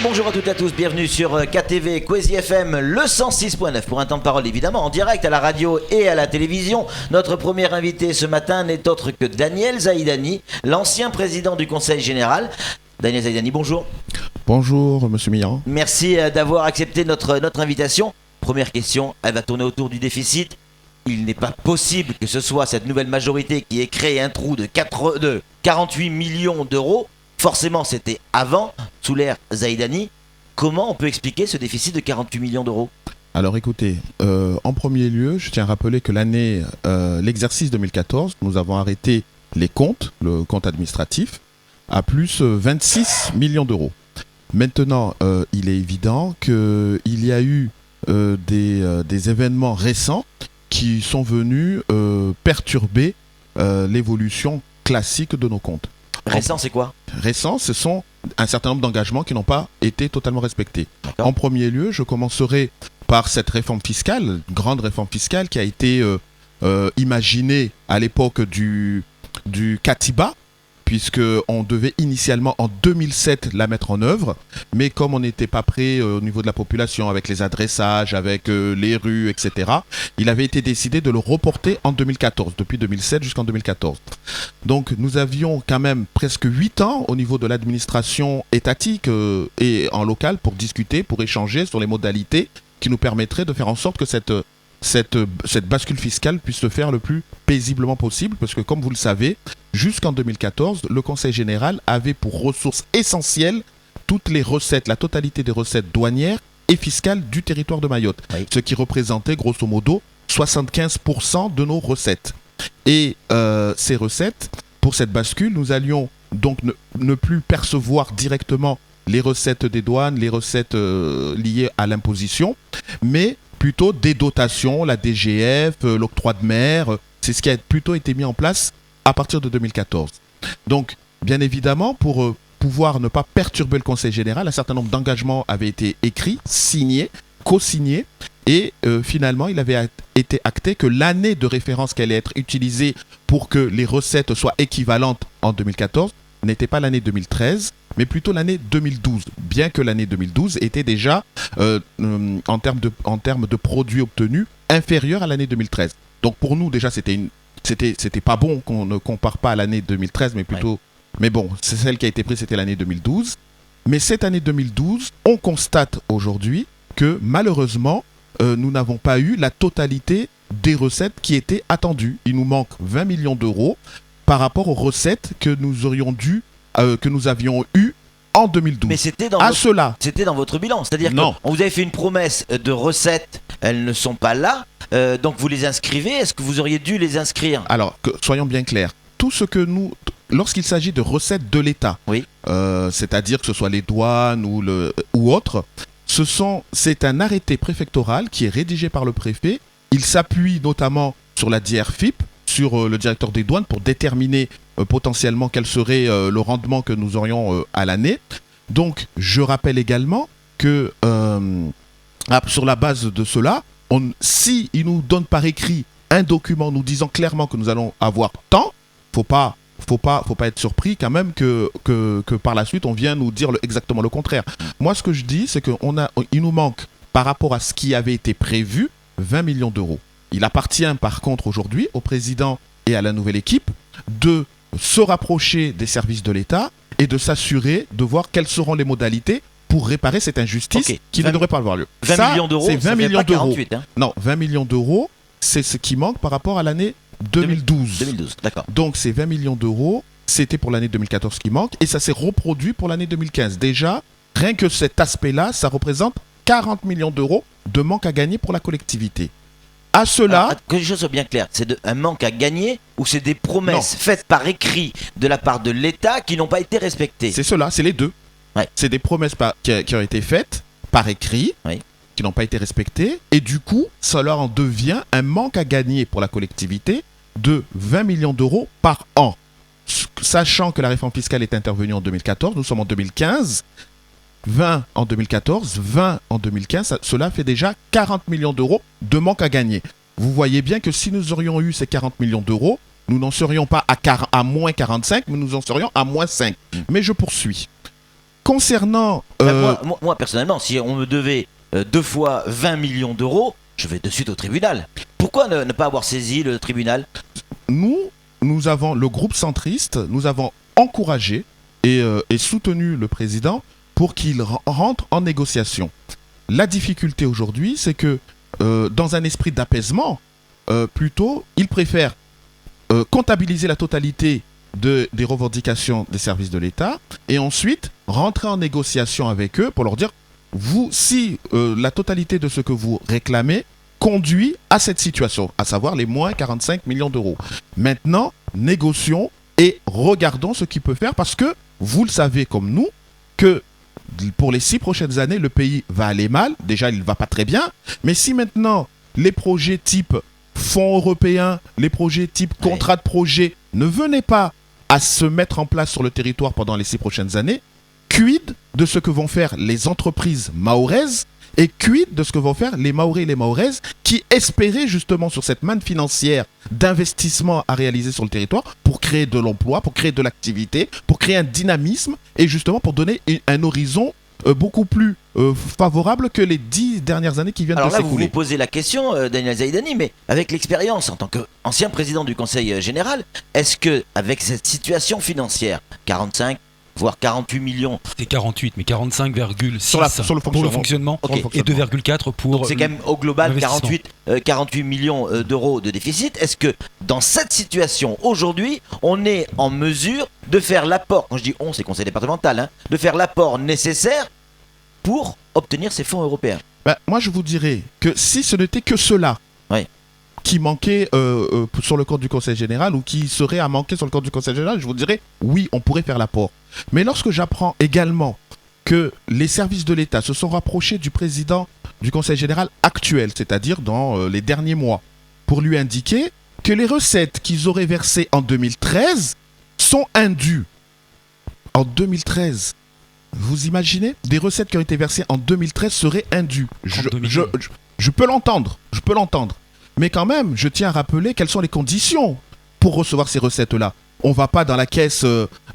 Bonjour à toutes et à tous, bienvenue sur KTV Kwezi FM, le 106.9 pour un temps de parole évidemment en direct à la radio et à la télévision. Notre premier invité ce matin n'est autre que Daniel Zaidani, l'ancien président du Conseil général. Daniel Zaidani, bonjour. Bonjour Monsieur Millan. Merci d'avoir accepté notre invitation. Première question, elle va tourner autour du déficit. Il n'est pas possible que ce soit cette nouvelle majorité qui ait créé un trou de 48 millions d'euros. Forcément, c'était avant, sous l'ère Zaidani. Comment on peut expliquer ce déficit de 48 millions d'euros ? Alors écoutez, en premier lieu, je tiens à rappeler que l'exercice 2014, nous avons arrêté les comptes, le compte administratif, à plus 26 millions d'euros. Maintenant, il est évident qu'il y a eu des événements récents qui sont venus perturber l'évolution classique de nos comptes. Récent, c'est quoi ? Récent, ce sont un certain nombre d'engagements qui n'ont pas été totalement respectés. En premier lieu, je commencerai par cette réforme fiscale, grande réforme fiscale qui a été imaginée à l'époque du Katiba, puisqu'on devait initialement en 2007 la mettre en œuvre, mais comme on n'était pas prêt au niveau de la population, avec les adressages, avec les rues, etc., il avait été décidé de le reporter en 2014, depuis 2007 jusqu'en 2014. Donc nous avions quand même presque 8 ans au niveau de l'administration étatique et en local pour discuter, pour échanger sur les modalités qui nous permettraient de faire en sorte que cette bascule fiscale puisse se faire le plus paisiblement possible, parce que comme vous le savez, jusqu'en 2014, le Conseil général avait pour ressources essentielles toutes les recettes, la totalité des recettes douanières et fiscales du territoire de Mayotte, oui. Ce qui représentait grosso modo 75% de nos recettes. Et ces recettes, pour cette bascule, nous allions donc ne plus percevoir directement les recettes des douanes, les recettes liées à l'imposition, mais plutôt des dotations, la DGF, l'octroi de mer, c'est ce qui a plutôt été mis en place à partir de 2014. Donc, bien évidemment, pour pouvoir ne pas perturber le Conseil général, un certain nombre d'engagements avaient été écrits, signés, co-signés, et finalement, il avait été acté que l'année de référence qui allait être utilisée pour que les recettes soient équivalentes en 2014 n'était pas l'année 2013, mais plutôt l'année 2012, bien que l'année 2012 était déjà, en termes de produits obtenus, inférieur à l'année 2013. Donc pour nous, déjà, c'était pas bon qu'on ne compare pas à l'année 2013, mais plutôt... Ouais. Mais bon, c'est celle qui a été prise, c'était l'année 2012. Mais cette année 2012, on constate aujourd'hui que malheureusement, nous n'avons pas eu la totalité des recettes qui étaient attendues. Il nous manque 20 millions d'euros par rapport aux recettes que nous avions eues en 2012. Mais c'était dans votre bilan, c'est-à-dire qu'on vous avait fait une promesse de recettes, elles ne sont pas là, donc vous les inscrivez, est-ce que vous auriez dû les inscrire ? Alors, soyons bien clairs, tout ce que lorsqu'il s'agit de recettes de l'État, oui. C'est-à-dire que ce soit les douanes ou autres, c'est un arrêté préfectoral qui est rédigé par le préfet, il s'appuie notamment sur la DRFIP, sur le directeur des douanes pour déterminer potentiellement quel serait le rendement que nous aurions à l'année. Donc, je rappelle également que sur la base de cela, si il nous donne par écrit un document nous disant clairement que nous allons avoir tant, faut pas être surpris quand même que par la suite on vient nous dire exactement le contraire. Moi, ce que je dis, c'est qu'il nous manque par rapport à ce qui avait été prévu 20 millions d'euros. Il appartient par contre aujourd'hui au président et à la nouvelle équipe de se rapprocher des services de l'État et de s'assurer de voir quelles seront les modalités pour réparer cette injustice qui ne devrait pas avoir lieu. 20 millions d'euros, c'est 20 millions d'euros. 48, hein. Non, 20 millions d'euros, c'est ce qui manque par rapport à l'année 2012. 2012, d'accord. Donc ces 20 millions d'euros, c'était pour l'année 2014 qui manque et ça s'est reproduit pour l'année 2015. Déjà, rien que cet aspect-là, ça représente 40 millions d'euros de manque à gagner pour la collectivité. À cela... Alors, que les choses soient bien claires, c'est un manque à gagner ou c'est des promesses faites par écrit de la part de l'État qui n'ont pas été respectées ? C'est cela, c'est les deux. Ouais. C'est des promesses qui ont été faites par écrit, qui n'ont pas été respectées, et du coup, cela en devient un manque à gagner pour la collectivité de 20 millions d'euros par an. Sachant que la réforme fiscale est intervenue en 2014, nous sommes en 2015, 20 en 2014, 20 en 2015, cela fait déjà 40 millions d'euros de manque à gagner. Vous voyez bien que si nous aurions eu ces 40 millions d'euros, nous n'en serions pas à moins 45, mais nous en serions à moins 5. Mais je poursuis. concernant... Moi, personnellement, si on me devait 2 fois 20 millions d'euros, je vais de suite au tribunal. Pourquoi ne pas avoir saisi le tribunal ? Nous avons, le groupe centriste, nous avons encouragé et soutenu le président pour qu'il rentre en négociation. La difficulté aujourd'hui, c'est que dans un esprit d'apaisement, plutôt, il préfère comptabiliser la totalité des revendications des services de l'État et ensuite rentrer en négociation avec eux pour leur dire, vous, si la totalité de ce que vous réclamez conduit à cette situation, à savoir les moins 45 millions d'euros. Maintenant, négocions et regardons ce qu'il peut faire parce que vous le savez comme nous que pour les 6 prochaines années, le pays va aller mal. Déjà, il ne va pas très bien. Mais si maintenant, les projets type fonds européens, les projets type contrat de projet ne venaient pas à se mettre en place sur le territoire pendant les 6 prochaines années, quid de ce que vont faire les entreprises mahoraises et quid de ce que vont faire les Mahorais et les Mahoraises qui espéraient justement sur cette manne financière d'investissement à réaliser sur le territoire pour créer de l'emploi, pour créer de l'activité, pour créer un dynamisme et justement pour donner un horizon beaucoup plus favorable que les 10 dernières années qui viennent de s'écouler. Alors là, vous vous posez la question, Daniel Zaïdani, mais avec l'expérience en tant qu'ancien président du Conseil général, est-ce que avec cette situation financière, 45 voire 48 millions. C'est 48, mais 45,6 sur le pour le fonctionnement et 2,4 pour... C'est quand même au global 48 millions d'euros de déficit. Est-ce que dans cette situation, aujourd'hui, on est en mesure de faire l'apport, quand je dis on, c'est conseil départemental, de faire l'apport nécessaire pour obtenir ces fonds européens ? Moi, je vous dirais que si ce n'était que cela, qui manquait sur le compte du Conseil général ou qui serait à manquer sur le compte du Conseil général, je vous dirais oui, on pourrait faire l'apport. Mais lorsque j'apprends également que les services de l'État se sont rapprochés du président du Conseil général actuel, c'est-à-dire dans les derniers mois, pour lui indiquer que les recettes qu'ils auraient versées en 2013 sont indues. En 2013, vous imaginez ? Des recettes qui ont été versées en 2013 seraient indues. Je peux l'entendre, Mais quand même, je tiens à rappeler quelles sont les conditions pour recevoir ces recettes-là. On ne va pas dans la caisse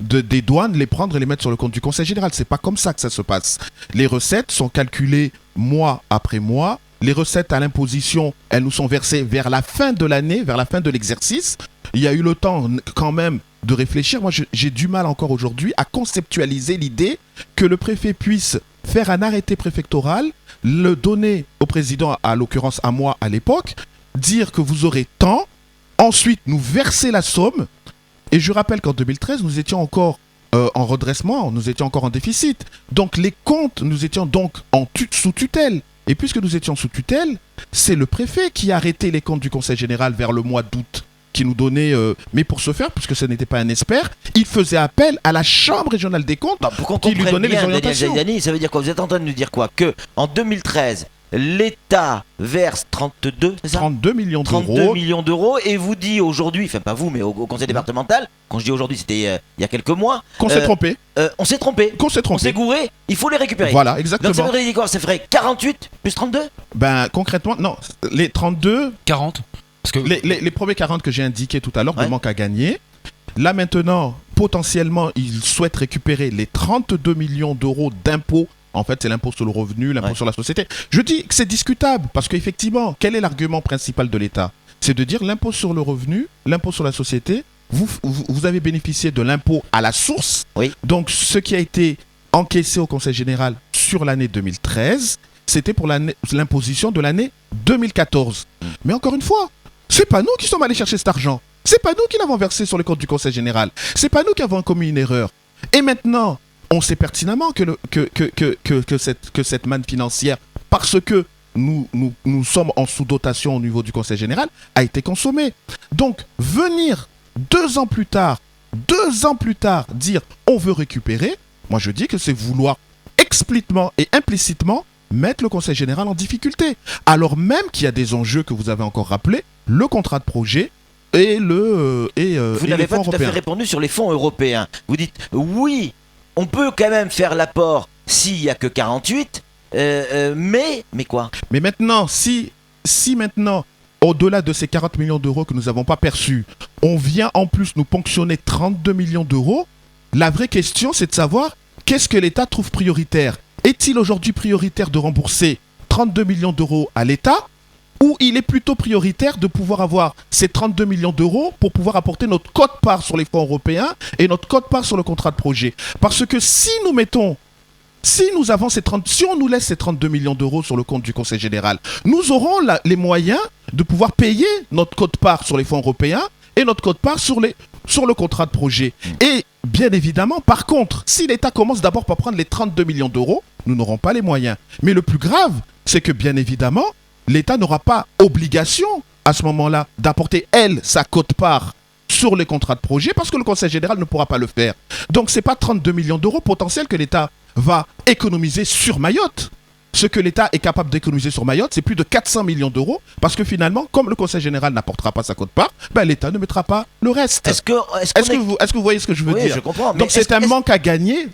des douanes les prendre et les mettre sur le compte du Conseil général. C'est pas comme ça que ça se passe. Les recettes sont calculées mois après mois. Les recettes à l'imposition, elles nous sont versées vers la fin de l'année, vers la fin de l'exercice. Il y a eu le temps quand même de réfléchir. Moi, j'ai du mal encore aujourd'hui à conceptualiser l'idée que le préfet puisse faire un arrêté préfectoral, le donner au président, à l'occurrence à moi à l'époque, dire que vous aurez tant, ensuite nous verser la somme. Et je rappelle qu'en 2013, nous étions encore en redressement, nous étions encore en déficit. Donc les comptes, nous étions donc sous tutelle. Et puisque nous étions sous tutelle, c'est le préfet qui a arrêté les comptes du Conseil général vers le mois d'août, qui nous donnait... mais pour ce faire, puisque ce n'était pas un expert, il faisait appel à la Chambre régionale des comptes qui lui donnait les orientations. Daniel Zaïdani, ça veut dire quoi ? Vous êtes en train de nous dire quoi ? Que en 2013... l'État verse 32, c'est ça ? 32 millions d'euros. 32 millions d'euros et vous dit aujourd'hui, enfin pas vous mais au conseil départemental, quand je dis aujourd'hui c'était il y a quelques mois. Qu'on s'est trompé. On s'est trompé. On s'est gouré, il faut les récupérer. Voilà, exactement. Donc ça voudrait dire quoi ? Ça ferait 48 plus 32 ? Concrètement, non, les 32... 40 parce que... les premiers 40 que j'ai indiqués tout à l'heure ne manquent à gagner. Là maintenant, potentiellement, ils souhaitent récupérer les 32 millions d'euros d'impôts. En fait, c'est l'impôt sur le revenu, l'impôt sur la société. Je dis que c'est discutable parce qu'effectivement, quel est l'argument principal de l'État ? C'est de dire l'impôt sur le revenu, l'impôt sur la société, vous avez bénéficié de l'impôt à la source. Oui. Donc, ce qui a été encaissé au Conseil général sur l'année 2013, c'était pour l'imposition de l'année 2014. Mais encore une fois, c'est pas nous qui sommes allés chercher cet argent. C'est pas nous qui l'avons versé sur le compte du Conseil général. C'est pas nous qui avons commis une erreur. Et maintenant... on sait pertinemment que cette manne financière, parce que nous sommes en sous-dotation au niveau du Conseil général, a été consommée. Donc, venir 2 ans plus tard, dire on veut récupérer, moi je dis que c'est vouloir explicitement et implicitement mettre le Conseil général en difficulté. Alors même qu'il y a des enjeux que vous avez encore rappelés, le contrat de projet, et vous n'avez pas tout à fait répondu sur les fonds européens. Vous dites oui, on peut quand même faire l'apport s'il n'y a que 48, mais quoi ? Mais maintenant, si maintenant, au-delà de ces 40 millions d'euros que nous n'avons pas perçus, on vient en plus nous ponctionner 32 millions d'euros, la vraie question c'est de savoir qu'est-ce que l'État trouve prioritaire? Est-il aujourd'hui prioritaire de rembourser 32 millions d'euros à l'État, ou il est plutôt prioritaire de pouvoir avoir ces 32 millions d'euros pour pouvoir apporter notre quote-part sur les fonds européens et notre quote-part sur le contrat de projet? Parce que si on nous laisse ces 32 millions d'euros sur le compte du Conseil général, nous aurons les moyens de pouvoir payer notre quote-part sur les fonds européens et notre quote-part sur le contrat de projet. Et bien évidemment, par contre, si l'État commence d'abord par prendre les 32 millions d'euros, nous n'aurons pas les moyens. Mais le plus grave, c'est que bien évidemment, l'État n'aura pas obligation à ce moment-là d'apporter, sa quote-part sur les contrats de projet parce que le Conseil général ne pourra pas le faire. Donc ce n'est pas 32 millions d'euros potentiels que l'État va économiser sur Mayotte. Ce que l'État est capable d'économiser sur Mayotte, c'est plus de 400 millions d'euros parce que finalement, comme le Conseil général n'apportera pas sa quote-part, l'État ne mettra pas le reste. Est-ce que vous voyez ce que je veux dire? Je comprends. Donc c'est un manque à gagner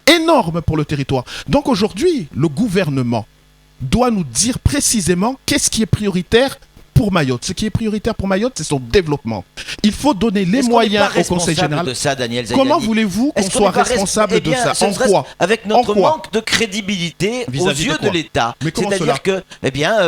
énorme pour le territoire. Donc aujourd'hui, le gouvernement doit nous dire précisément qu'est-ce qui est prioritaire pour Mayotte. Ce qui est prioritaire pour Mayotte, c'est son développement. Il faut donner les moyens au Conseil général. De ça, Daniel Zaïdani. Comment voulez-vous qu'on soit responsable de ça? En quoi? Avec notre manque de crédibilité aux yeux de l'État. C'est-à-dire que,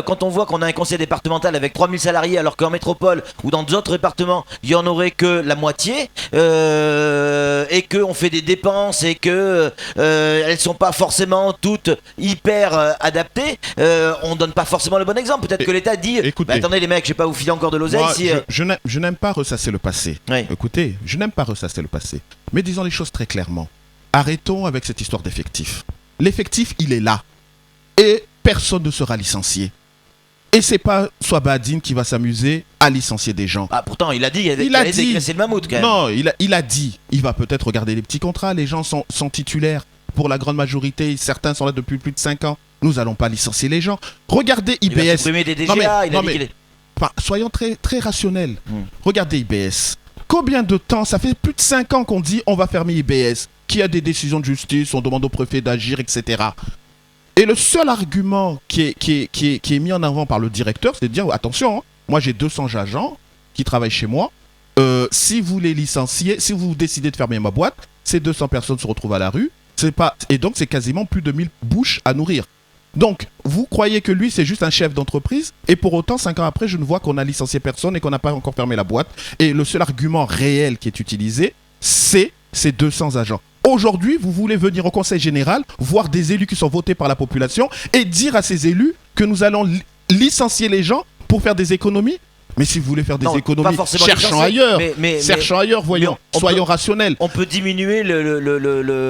quand on voit qu'on a un conseil départemental avec 3000 salariés, alors qu'en métropole ou dans d'autres départements, il n'y en aurait que la moitié, et qu'on fait des dépenses et que elles ne sont pas forcément toutes hyper adaptées, on ne donne pas forcément le bon exemple. Peut-être que l'État dit, attendez les mecs, je vais pas vous filer encore de l'oseille. Je n'aime pas ressasser le passé. Oui. Écoutez, je n'aime pas ressasser le passé. Mais disons les choses très clairement. Arrêtons avec cette histoire d'effectif. L'effectif, il est là. Et personne ne sera licencié. Et c'est pas Swabadine qui va s'amuser à licencier des gens. Ah, pourtant, il a dit, il allait dégraisser le mammouth quand même. Non, il a dit, il va peut-être regarder les petits contrats. Les gens sont titulaires pour la grande majorité. Certains sont là depuis plus de 5 ans. Nous n'allons pas licencier les gens. Regardez IBS. Il va supprimer des DGA. Soyons très, très rationnels. Regardez IBS. Combien de temps? Ça fait plus de 5 ans qu'on dit on va fermer IBS. Qu'il y a des décisions de justice, on demande au préfet d'agir, etc. Et le seul argument qui est mis en avant par le directeur, c'est de dire attention, hein, moi j'ai 200 agents qui travaillent chez moi. Si vous les licenciez, si vous décidez de fermer ma boîte, ces 200 personnes se retrouvent à la rue. Et donc c'est quasiment plus de 1000 bouches à nourrir. Donc, vous croyez que lui, c'est juste un chef d'entreprise et pour autant, 5 ans après, je ne vois qu'on a licencié personne et qu'on n'a pas encore fermé la boîte. Et le seul argument réel qui est utilisé, c'est ces 200 agents. Aujourd'hui, vous voulez venir au Conseil général, voir des élus qui sont votés par la population et dire à ces élus que nous allons licencier les gens pour faire des économies. Mais si vous voulez faire des économies, cherchons ailleurs. Cherchons ailleurs, voyons. Soyons rationnels. On peut diminuer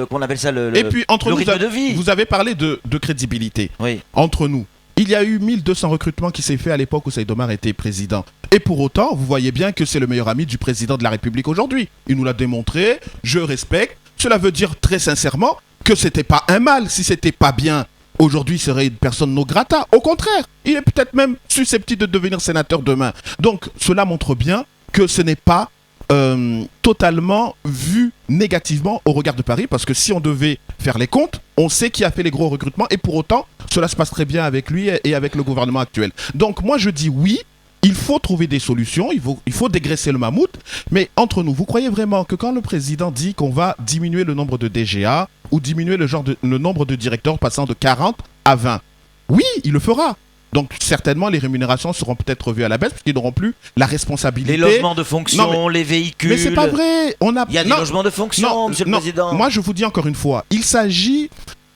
qu'on appelle ça Et puis, entre nous, rythme de vie. Vous avez parlé de crédibilité. Oui. Entre nous. Il y a eu 1200 recrutements qui s'est fait à l'époque où Saïd Omar était président. Et pour autant, vous voyez bien que c'est le meilleur ami du président de la République aujourd'hui. Il nous l'a démontré, je respecte. Cela veut dire très sincèrement que c'était pas un mal. Si c'était pas bien, aujourd'hui, il serait une personne non grata. Au contraire, il est peut-être même susceptible de devenir sénateur demain. Donc, cela montre bien que ce n'est pas totalement vu négativement au regard de Paris, parce que si on devait faire les comptes, on sait qui a fait les gros recrutements, et pour autant, cela se passe très bien avec lui et avec le gouvernement actuel. Donc, moi, je dis oui. Il faut trouver des solutions, il faut dégraisser le mammouth, mais entre nous, vous croyez vraiment que quand le président dit qu'on va diminuer le nombre de DGA ou diminuer le nombre de directeurs passant de 40 à 20, oui, il le fera. Donc certainement les rémunérations seront peut-être revues à la baisse parce qu'ils n'auront plus la responsabilité. Les logements de fonction, les véhicules. Mais c'est pas vrai. Il y a des logements de fonction, monsieur le président. Moi je vous dis encore une fois,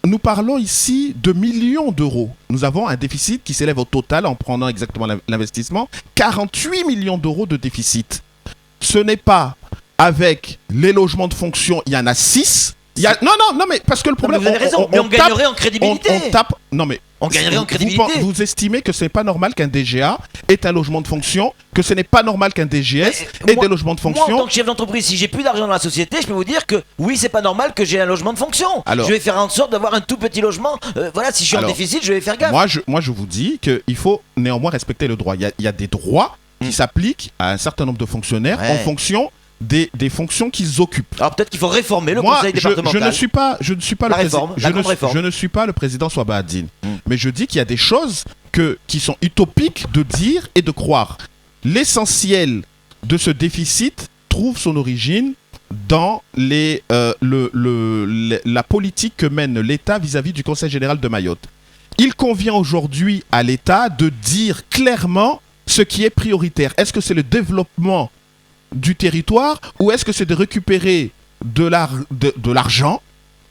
nous parlons ici de millions d'euros. Nous avons un déficit qui s'élève au total, en prenant exactement l'investissement, 48 millions d'euros de déficit. Ce n'est pas avec les logements de fonction, il y en a 6. Non, mais parce que le problème... vous avez raison, mais on gagnerait en crédibilité. On gagnerait en crédibilité. Vous estimez que ce n'est pas normal qu'un DGA ait un logement de fonction, que ce n'est pas normal qu'un DGS ait des logements de fonction. Moi, en tant que chef d'entreprise, si j'ai plus d'argent dans la société, je peux vous dire que oui, c'est pas normal que j'ai un logement de fonction. Alors, je vais faire en sorte d'avoir un tout petit logement. Voilà, si je suis en déficit, je vais faire gaffe. Moi, je vous dis qu'il faut néanmoins respecter le droit. Il y a des droits qui s'appliquent à un certain nombre de fonctionnaires en fonction des fonctions qu'ils occupent. Alors peut-être qu'il faut réformer le conseil départemental. Je ne suis pas le président Swabadine, mais je dis qu'il y a des choses qui sont utopiques de dire et de croire. L'essentiel de ce déficit trouve son origine dans la politique que mène l'État vis-à-vis du Conseil général de Mayotte. Il convient aujourd'hui à l'État de dire clairement ce qui est prioritaire. Est-ce que c'est le développement du territoire ou est-ce que c'est de récupérer de l'argent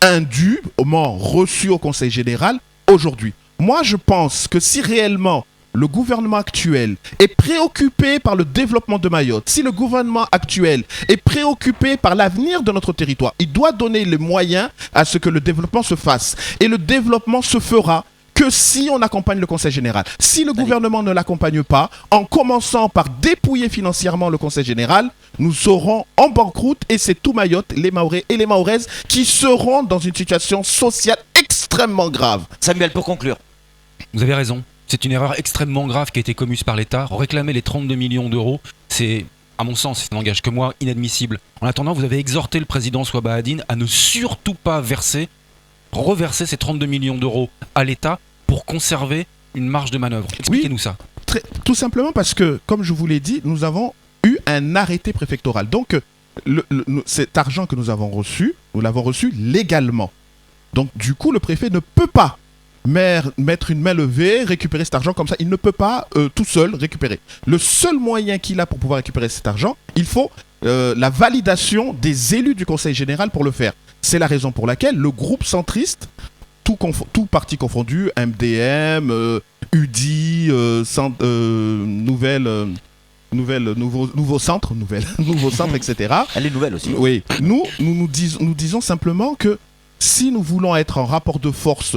indûment reçu au Conseil général aujourd'hui? Moi, je pense que si réellement le gouvernement actuel est préoccupé par le développement de Mayotte, si le gouvernement actuel est préoccupé par l'avenir de notre territoire, il doit donner les moyens à ce que le développement se fasse. Et le développement se fera que si on accompagne le Conseil général. Si le gouvernement ne l'accompagne pas, en commençant par dépouiller financièrement le Conseil général, nous serons en banqueroute et c'est tout Mayotte, les Mahorais et les Mahoraises qui seront dans une situation sociale extrêmement grave. Samuel, pour conclure. Vous avez raison. C'est une erreur extrêmement grave qui a été commise par l'État. Réclamer les 32 millions d'euros, c'est, à mon sens, ça n'engage que moi, inadmissible. En attendant, vous avez exhorté le président Souabaadine à ne surtout pas reverser ces 32 millions d'euros à l'État pour conserver une marge de manœuvre. Expliquez-nous ça. Tout simplement parce que, comme je vous l'ai dit, nous avons eu un arrêté préfectoral. Donc, cet argent que nous avons reçu, nous l'avons reçu légalement. Donc, du coup, le préfet ne peut pas mettre une main levée, récupérer cet argent comme ça. Il ne peut pas tout seul récupérer. Le seul moyen qu'il a pour pouvoir récupérer cet argent, il faut la validation des élus du Conseil général pour le faire. C'est la raison pour laquelle le groupe centriste, tout parti confondu, MDM, UDI, nouveau centre, etc. Elle est nouvelle aussi. Oui. Nous disons simplement que si nous voulons être en rapport de force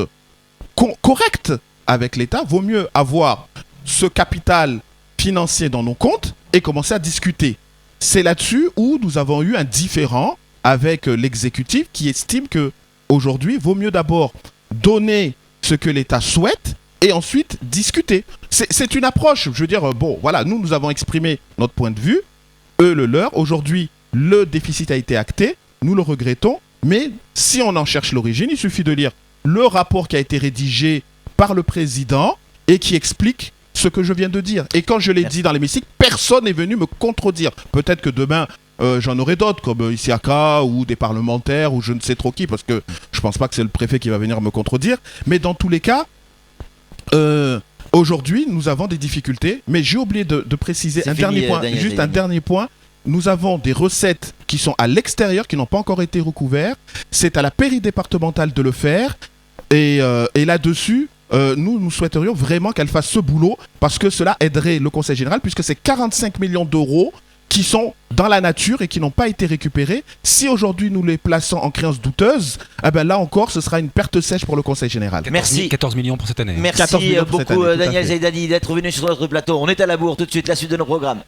correct avec l'État, vaut mieux avoir ce capital financier dans nos comptes et commencer à discuter. C'est là-dessus où nous avons eu un différend avec l'exécutif qui estime que aujourd'hui, vaut mieux d'abord donner ce que l'État souhaite et ensuite discuter. C'est une approche. Je veux dire, voilà, nous avons exprimé notre point de vue, eux le leur. Aujourd'hui, le déficit a été acté, nous le regrettons, mais si on en cherche l'origine, il suffit de lire le rapport qui a été rédigé par le président et qui explique ce que je viens de dire. Et quand je l'ai dit dans l'hémicycle, personne n'est venu me contredire. Peut-être que demain, j'en aurai d'autres, comme Isiaka ou des parlementaires ou je ne sais trop qui, parce que je pense pas que c'est le préfet qui va venir me contredire. Mais dans tous les cas, aujourd'hui, nous avons des difficultés. Mais j'ai oublié de préciser un dernier point. Nous avons des recettes qui sont à l'extérieur, qui n'ont pas encore été recouvertes. C'est à la péridépartementale de le faire. Et là-dessus, nous souhaiterions vraiment qu'elle fasse ce boulot parce que cela aiderait le Conseil général puisque c'est 45 millions d'euros qui sont dans la nature et qui n'ont pas été récupérés. Si aujourd'hui nous les plaçons en créances douteuses, eh ben là encore ce sera une perte sèche pour le Conseil général. Merci. 14 millions pour cette année. Merci beaucoup Daniel Zaidani d'être venu sur notre plateau. On est à la bourre tout de suite, la suite de nos programmes.